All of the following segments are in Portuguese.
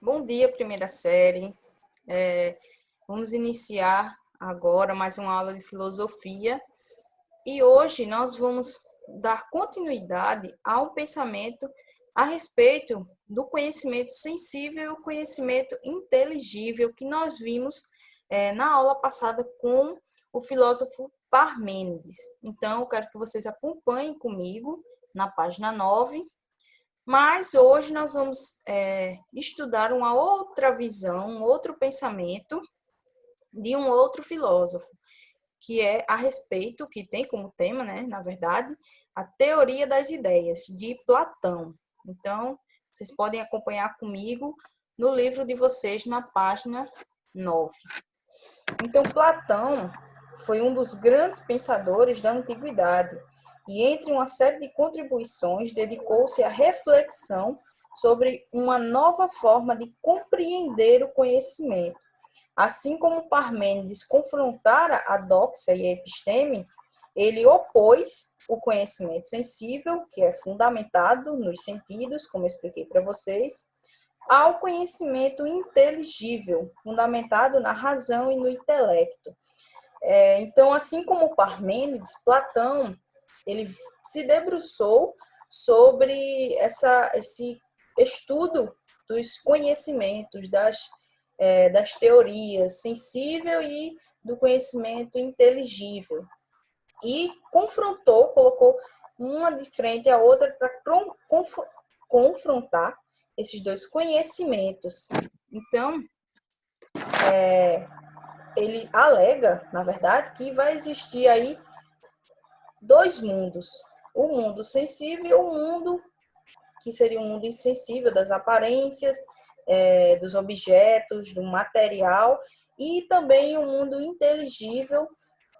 Bom dia, primeira série. Vamos iniciar agora mais uma aula de filosofia e hoje nós vamos dar continuidade a um pensamento a respeito do conhecimento sensível e o conhecimento inteligível que nós vimos na aula passada com o filósofo Parmênides. Então, eu quero que vocês acompanhem comigo na página 9. Mas hoje nós vamos estudar uma outra visão, um outro pensamento de um outro filósofo, que é a respeito, que tem como tema, né, na verdade, a teoria das ideias, de Platão. Então, vocês podem acompanhar comigo no livro de vocês, na página 9. Então, Platão foi um dos grandes pensadores da antiguidade e, entre uma série de contribuições, dedicou-se à reflexão sobre uma nova forma de compreender o conhecimento. Assim como Parmênides confrontara a doxa e a episteme, ele opôs o conhecimento sensível, que é fundamentado nos sentidos, como eu expliquei para vocês, ao conhecimento inteligível, fundamentado na razão e no intelecto. Então, assim como Parmênides, Platão ele se debruçou sobre esse estudo dos conhecimentos, das teorias sensível e do conhecimento inteligível. E colocou uma de frente à outra para confrontar esses dois conhecimentos. Então, ele alega, na verdade, que vai existir aí dois mundos. O mundo sensível e o mundo que seria o mundo insensível das aparências, dos objetos, do material, e também o mundo inteligível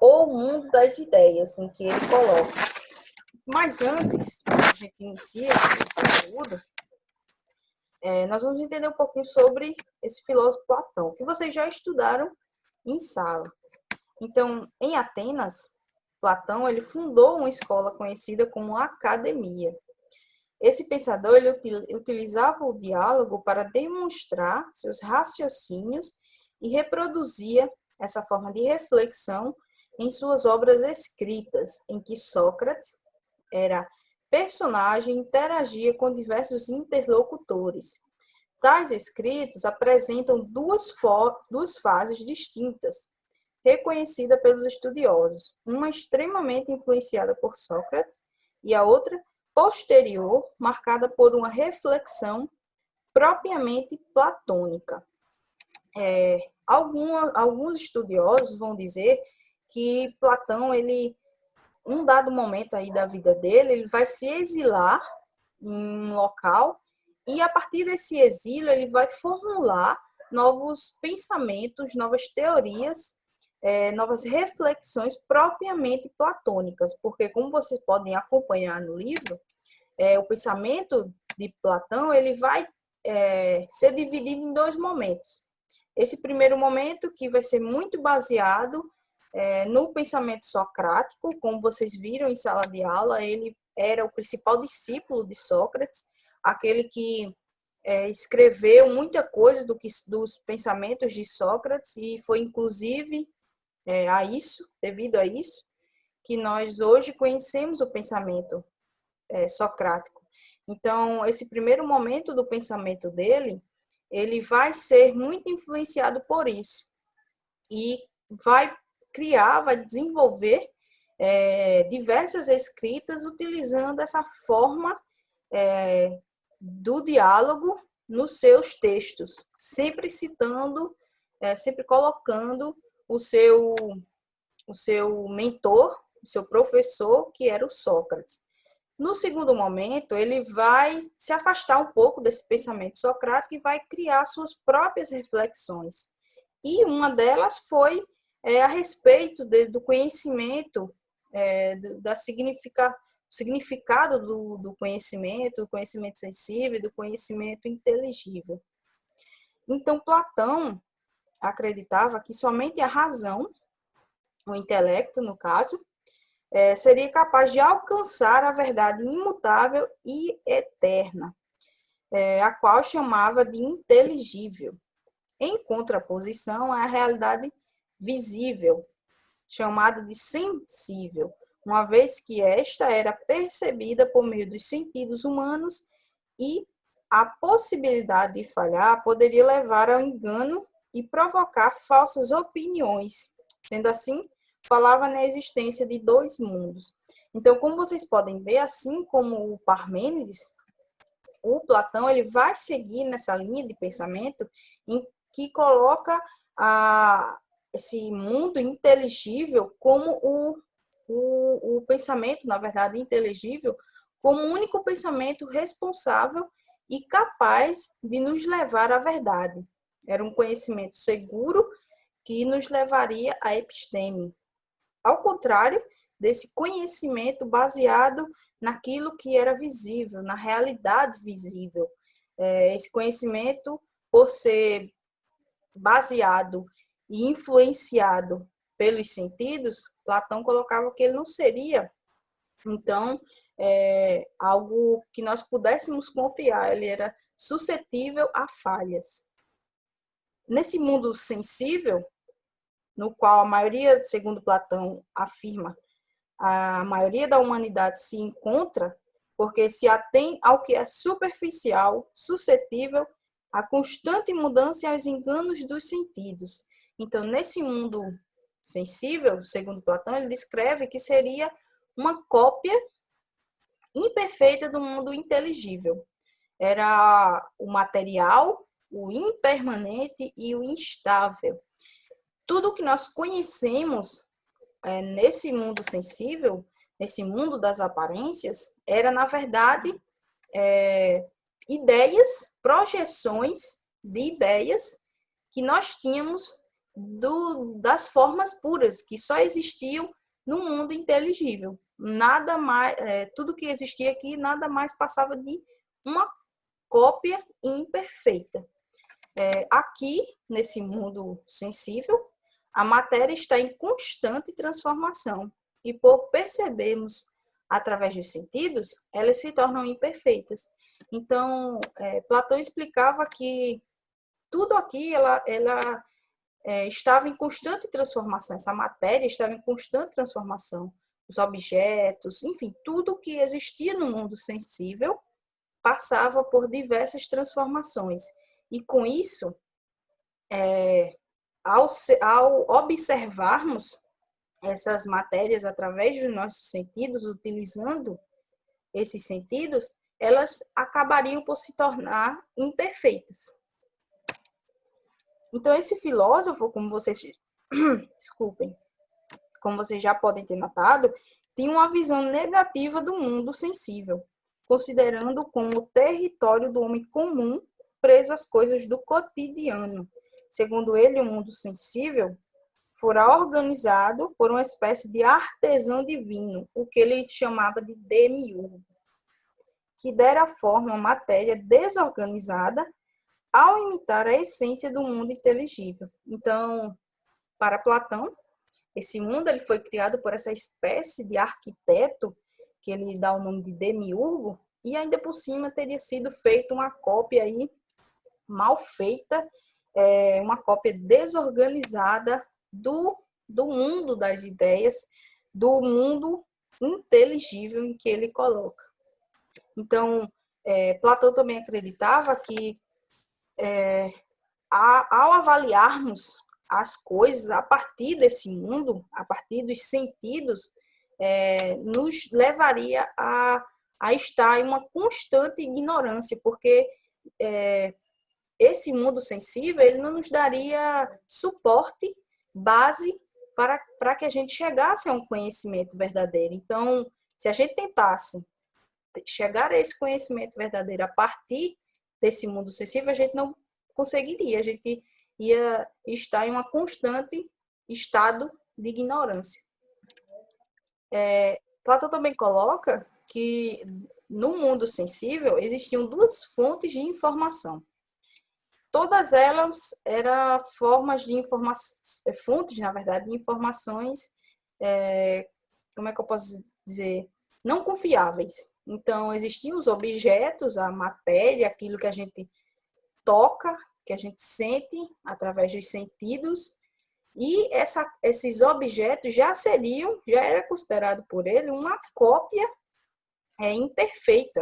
ou o mundo das ideias, em que ele coloca. Mas antes, a gente inicia o conteúdo, nós vamos entender um pouquinho sobre esse filósofo Platão, que vocês já estudaram em sala. Então, em Atenas, Platão ele fundou uma escola conhecida como Academia. Esse pensador ele utilizava o diálogo para demonstrar seus raciocínios e reproduzia essa forma de reflexão em suas obras escritas, em que Sócrates era personagem e interagia com diversos interlocutores. Tais escritos apresentam duas fases distintas, reconhecida pelos estudiosos, uma extremamente influenciada por Sócrates e a outra posterior, marcada por uma reflexão propriamente platônica. Alguns estudiosos vão dizer que Platão, um dado momento aí da vida dele, ele vai se exilar em um local e a partir desse exílio ele vai formular novos pensamentos, novas teorias, novas reflexões propriamente platônicas, porque como vocês podem acompanhar no livro, o pensamento de Platão ele vai ser dividido em dois momentos. Esse primeiro momento que vai ser muito baseado no pensamento socrático, como vocês viram em sala de aula, ele era o principal discípulo de Sócrates, aquele que escreveu muita coisa dos pensamentos de Sócrates e foi inclusive devido a isso, que nós hoje conhecemos o pensamento socrático. Então, esse primeiro momento do pensamento dele, ele vai ser muito influenciado por isso e vai desenvolver diversas escritas utilizando essa forma do diálogo nos seus textos, sempre citando, sempre colocando o seu mentor, o seu professor, que era o Sócrates. No segundo momento, ele vai se afastar um pouco desse pensamento socrático e vai criar suas próprias reflexões. E uma delas foi a respeito do conhecimento, do significado do conhecimento sensível, do conhecimento inteligível. Então, Platão acreditava que somente a razão, o intelecto, no caso, seria capaz de alcançar a verdade imutável e eterna. a qual chamava de inteligível, em contraposição à realidade visível, chamada de sensível, uma vez que esta era percebida por meio dos sentidos humanos e a possibilidade de falhar poderia levar ao engano e provocar falsas opiniões. Sendo assim, falava na existência de dois mundos. Então, como vocês podem ver, assim como o Parmênides, o Platão ele vai seguir nessa linha de pensamento em que coloca esse mundo inteligível como o pensamento, na verdade, inteligível, como o único pensamento responsável e capaz de nos levar à verdade. Era um conhecimento seguro que nos levaria à episteme. Ao contrário desse conhecimento baseado naquilo que era visível, na realidade visível. Esse conhecimento, por ser baseado e influenciado pelos sentidos, Platão colocava que ele não seria, então, algo que nós pudéssemos confiar, ele era suscetível a falhas. Nesse mundo sensível, no qual a maioria, segundo Platão afirma, a maioria da humanidade se encontra, porque se atém ao que é superficial, suscetível à constante mudança e aos enganos dos sentidos. Então, nesse mundo sensível, segundo Platão, ele descreve que seria uma cópia imperfeita do mundo inteligível. Era o material, o impermanente e o instável. Tudo que nós conhecemos nesse mundo sensível, nesse mundo das aparências, era, na verdade, ideias, projeções de ideias que nós tínhamos das formas puras, que só existiam no mundo inteligível. Nada mais, tudo que existia aqui, nada mais passava de uma cópia imperfeita. Aqui, nesse mundo sensível, a matéria está em constante transformação e, por percebermos através dos sentidos, elas se tornam imperfeitas. Então, Platão explicava que tudo aqui ela estava em constante transformação, essa matéria estava em constante transformação. Os objetos, enfim, tudo que existia no mundo sensível passava por diversas transformações. E com isso, ao observarmos essas matérias através dos nossos sentidos, utilizando esses sentidos, elas acabariam por se tornar imperfeitas. Então, esse filósofo, como vocês, desculpem, como vocês já podem ter notado, tinha uma visão negativa do mundo sensível, considerando como território do homem comum preso às coisas do cotidiano. Segundo ele, o mundo sensível fora organizado por uma espécie de artesão divino, o que ele chamava de demiurgo, que dera forma à matéria desorganizada ao imitar a essência do mundo inteligível. Então, para Platão, esse mundo ele foi criado por essa espécie de arquiteto, que ele dá o nome de demiurgo, e ainda por cima teria sido feita uma cópia aí, mal feita, uma cópia desorganizada do mundo das ideias, do mundo inteligível em que ele coloca. Então, Platão também acreditava que ao avaliarmos as coisas a partir desse mundo, a partir dos sentidos, nos levaria a estar em uma constante ignorância, porque esse mundo sensível ele não nos daria suporte, base para que a gente chegasse a um conhecimento verdadeiro. Então, se a gente tentasse chegar a esse conhecimento verdadeiro a partir desse mundo sensível, a gente não conseguiria, a gente ia estar em uma constante estado de ignorância. Platão também coloca que no mundo sensível existiam duas fontes de informação. Todas elas eram formas de fontes, na verdade, de informações, como é que eu posso dizer? não confiáveis. Então, existiam os objetos, a matéria, aquilo que a gente toca, que a gente sente através dos sentidos, e esses objetos já era considerado por ele uma cópia imperfeita.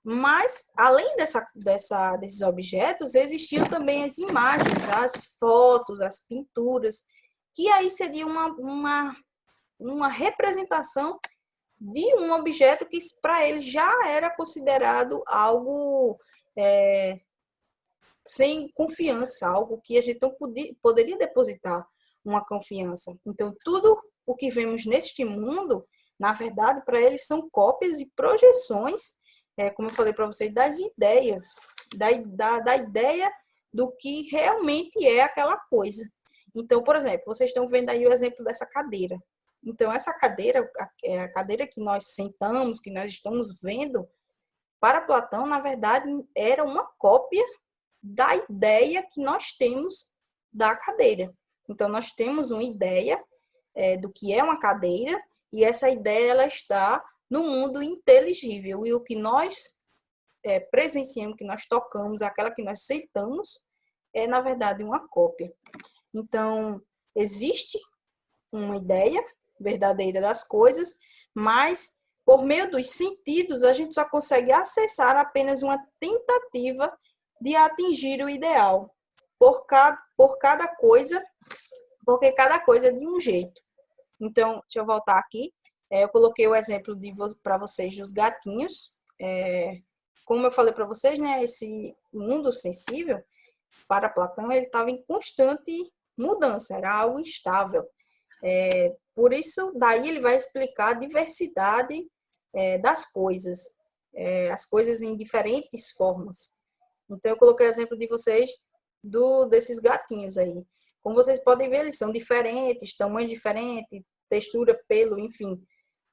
Mas, além desses objetos, existiam também as imagens, as fotos, as pinturas, que aí seria uma representação de um objeto que para ele já era considerado algo sem confiança, algo que a gente não poderia depositar uma confiança. Então, tudo o que vemos neste mundo, na verdade, para eles são cópias e projeções, como eu falei para vocês, das ideias, da ideia do que realmente é aquela coisa. Então, por exemplo, vocês estão vendo aí o exemplo dessa cadeira. Então, essa cadeira, a cadeira que nós sentamos, que nós estamos vendo, para Platão, na verdade, era uma cópia da ideia que nós temos da cadeira. Então, nós temos uma ideia do que é uma cadeira, e essa ideia ela está no mundo inteligível. E o que nós presenciamos, que nós tocamos, aquela que nós sentamos, é, na verdade, uma cópia. Então, existe uma ideia verdadeira das coisas, mas por meio dos sentidos a gente só consegue acessar apenas uma tentativa de atingir o ideal por cada coisa, porque cada coisa é de um jeito. Então, deixa eu voltar aqui. Eu coloquei o exemplo para vocês dos gatinhos. Como eu falei para vocês, né, esse mundo sensível, para Platão, ele estava em constante mudança, era algo instável. Por isso, daí ele vai explicar a diversidade das coisas, as coisas em diferentes formas. Então, eu coloquei o exemplo de vocês desses gatinhos aí. Como vocês podem ver, eles são diferentes, tamanho diferente, textura, pelo, enfim,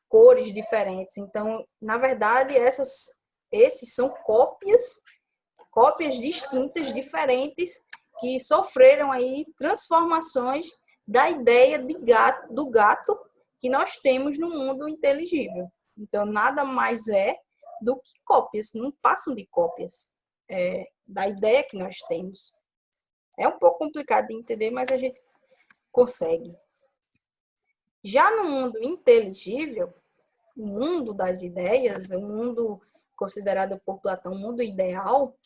cores diferentes. Então, na verdade, esses são cópias distintas, diferentes, que sofreram aí transformações da ideia do gato que nós temos no mundo inteligível. Então, nada mais é do que cópias, não passam de cópias da ideia que nós temos. É um pouco complicado de entender, mas a gente consegue. Já no mundo inteligível, o mundo das ideias, o mundo considerado por Platão, o mundo ideal,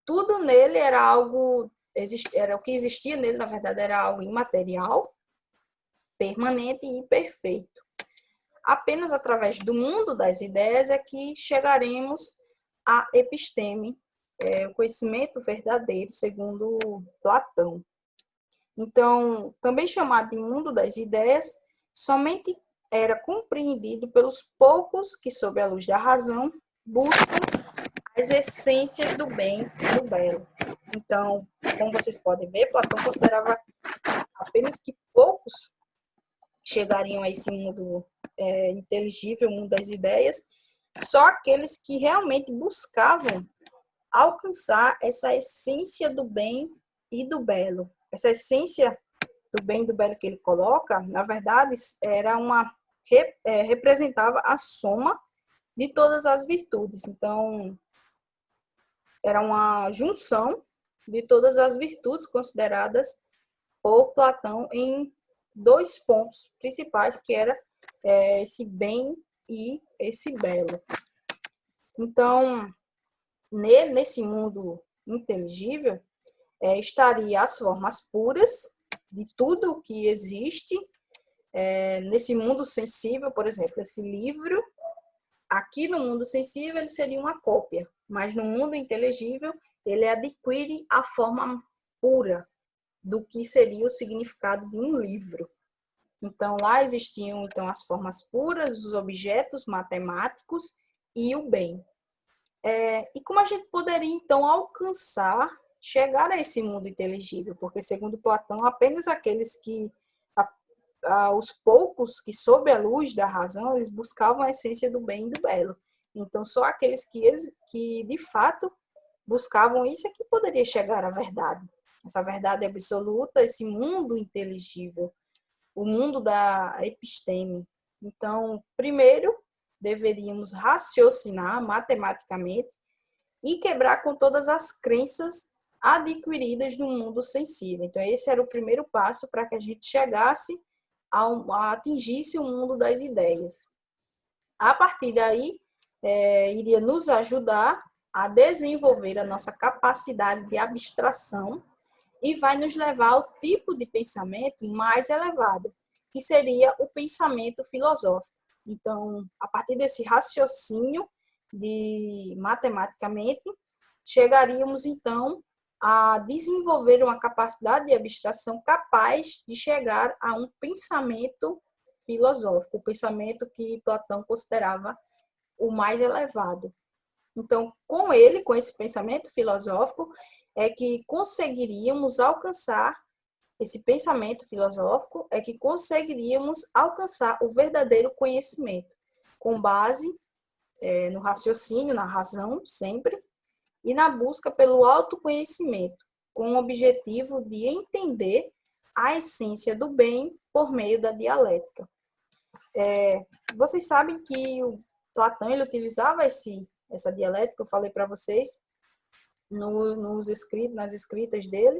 tudo nele era algo, era o que existia nele, na verdade, era algo imaterial, permanente e perfeito. Apenas através do mundo das ideias é que chegaremos à episteme, o conhecimento verdadeiro, segundo Platão. Então, também chamado de mundo das ideias, somente era compreendido pelos poucos que, sob a luz da razão, buscam as essências do bem e do belo. Então, como vocês podem ver, Platão considerava apenas que poucos chegariam a esse mundo inteligível, mundo das ideias, só aqueles que realmente buscavam alcançar essa essência do bem e do belo. Essa essência do bem e do belo que ele coloca, na verdade, representava a soma de todas as virtudes. Então, era uma junção de todas as virtudes consideradas por Platão em dois pontos principais, que era esse bem e esse belo. Então, nesse mundo inteligível, estaria as formas puras de tudo o que existe. Nesse mundo sensível, por exemplo, esse livro, aqui no mundo sensível ele seria uma cópia, mas no mundo inteligível ele adquire a forma pura do que seria o significado de um livro. Então, lá existiam as formas puras, os objetos matemáticos e o bem. E como a gente poderia, então, chegar a esse mundo inteligível? Porque, segundo Platão, apenas aqueles os poucos que, sob a luz da razão, eles buscavam a essência do bem e do belo. Então, só aqueles que de fato, buscavam isso é que poderia chegar à verdade. Essa verdade absoluta, esse mundo inteligível, o mundo da episteme, Então, primeiro, deveríamos raciocinar matematicamente e quebrar com todas as crenças adquiridas no mundo sensível. Então, esse era o primeiro passo para que a gente chegasse a atingisse o mundo das ideias. A partir daí, iria nos ajudar a desenvolver a nossa capacidade de abstração e vai nos levar ao tipo de pensamento mais elevado, que seria o pensamento filosófico. Então, a partir desse raciocínio matematicamente, chegaríamos então a desenvolver uma capacidade de abstração capaz de chegar a um pensamento filosófico, o pensamento que Platão considerava o mais elevado. Então, com esse pensamento filosófico, é que conseguiríamos alcançar esse pensamento filosófico, é que conseguiríamos alcançar o verdadeiro conhecimento, com base no raciocínio, na razão, sempre, e na busca pelo autoconhecimento, com o objetivo de entender a essência do bem por meio da dialética. Vocês sabem que o Platão ele utilizava essa dialética, eu falei para vocês, nas escritas dele.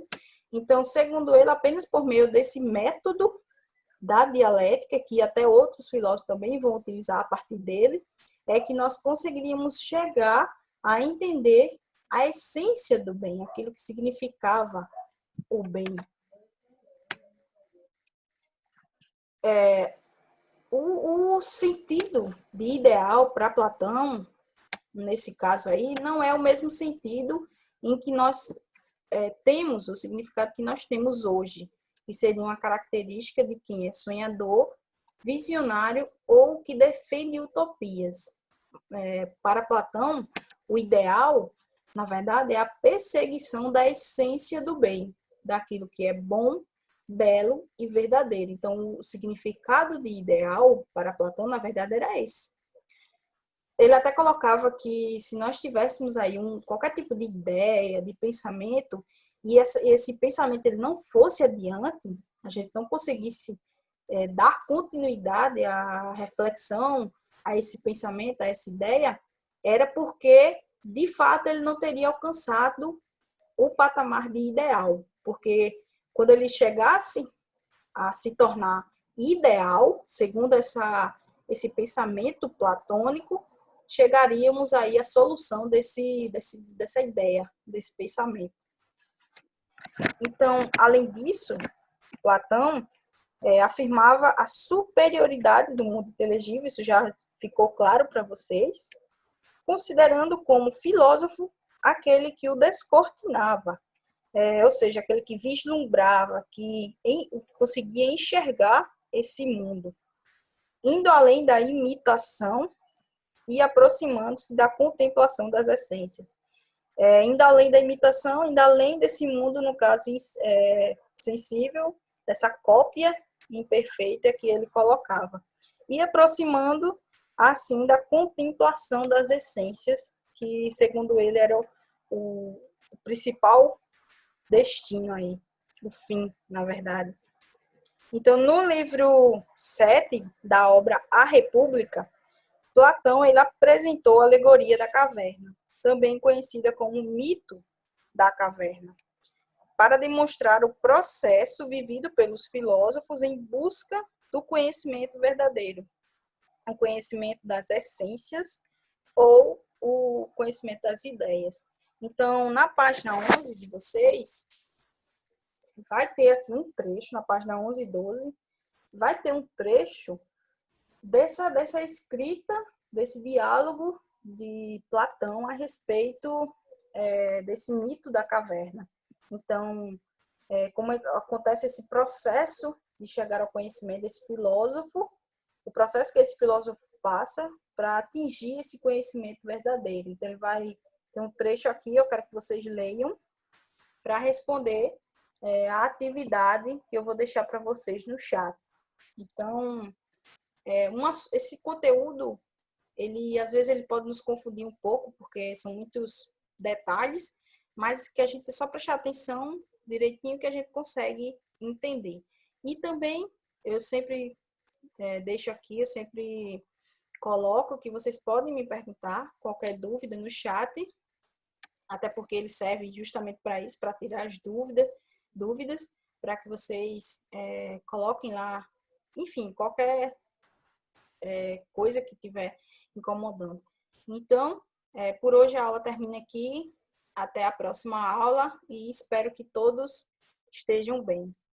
Então, segundo ele, apenas por meio desse método da dialética, que até outros filósofos também vão utilizar a partir dele, é que nós conseguiríamos chegar a entender a essência do bem, aquilo que significava o bem. O sentido de ideal para Platão, nesse caso aí, não é o mesmo sentido em que nós temos, o significado que nós temos hoje, que seria uma característica de quem é sonhador, visionário ou que defende utopias. Para Platão, o ideal, na verdade, é a perseguição da essência do bem, daquilo que é bom, belo e verdadeiro. Então, o significado de ideal para Platão, na verdade, era esse. Ele até colocava que se nós tivéssemos aí qualquer tipo de ideia, de pensamento, e esse pensamento ele não fosse adiante, a gente não conseguisse dar continuidade à reflexão, a esse pensamento, a essa ideia, era porque, de fato, ele não teria alcançado o patamar de ideal. Porque quando ele chegasse a se tornar ideal, segundo esse pensamento platônico, chegaríamos aí à solução dessa ideia, desse pensamento. Então, além disso, Platão afirmava a superioridade do mundo inteligível, isso já ficou claro para vocês, considerando como filósofo aquele que o descortinava, ou seja, aquele que vislumbrava, que conseguia enxergar esse mundo, indo além da imitação e aproximando-se da contemplação das essências. Indo além da imitação, indo além desse mundo, no caso, sensível, dessa cópia imperfeita que ele colocava. E aproximando, assim, da contemplação das essências, que, segundo ele, era o principal destino aí, o fim, na verdade. Então, no livro 7 da obra A República, Platão ele apresentou a alegoria da caverna, também conhecida como mito da caverna, para demonstrar o processo vivido pelos filósofos em busca do conhecimento verdadeiro, o conhecimento das essências ou o conhecimento das ideias. Então, na página 11 de vocês, vai ter aqui um trecho, na página 11 e 12, vai ter um trecho dessa escrita, desse diálogo de Platão a respeito desse mito da caverna. Então, como acontece esse processo de chegar ao conhecimento desse filósofo, o processo que esse filósofo passa para atingir esse conhecimento verdadeiro. Então, ele vai ter um trecho aqui, eu quero que vocês leiam, para responder a atividade que eu vou deixar para vocês no chat. Então, esse conteúdo, às vezes ele pode nos confundir um pouco, porque são muitos detalhes, mas que a gente só prestar atenção direitinho que a gente consegue entender. E também, eu sempre deixo aqui, eu sempre coloco que vocês podem me perguntar qualquer dúvida no chat, até porque ele serve justamente para isso, para tirar as dúvidas, para que vocês coloquem lá, enfim, qualquer coisa que estiver incomodando. Então, por hoje a aula termina aqui. Até a próxima aula e espero que todos estejam bem.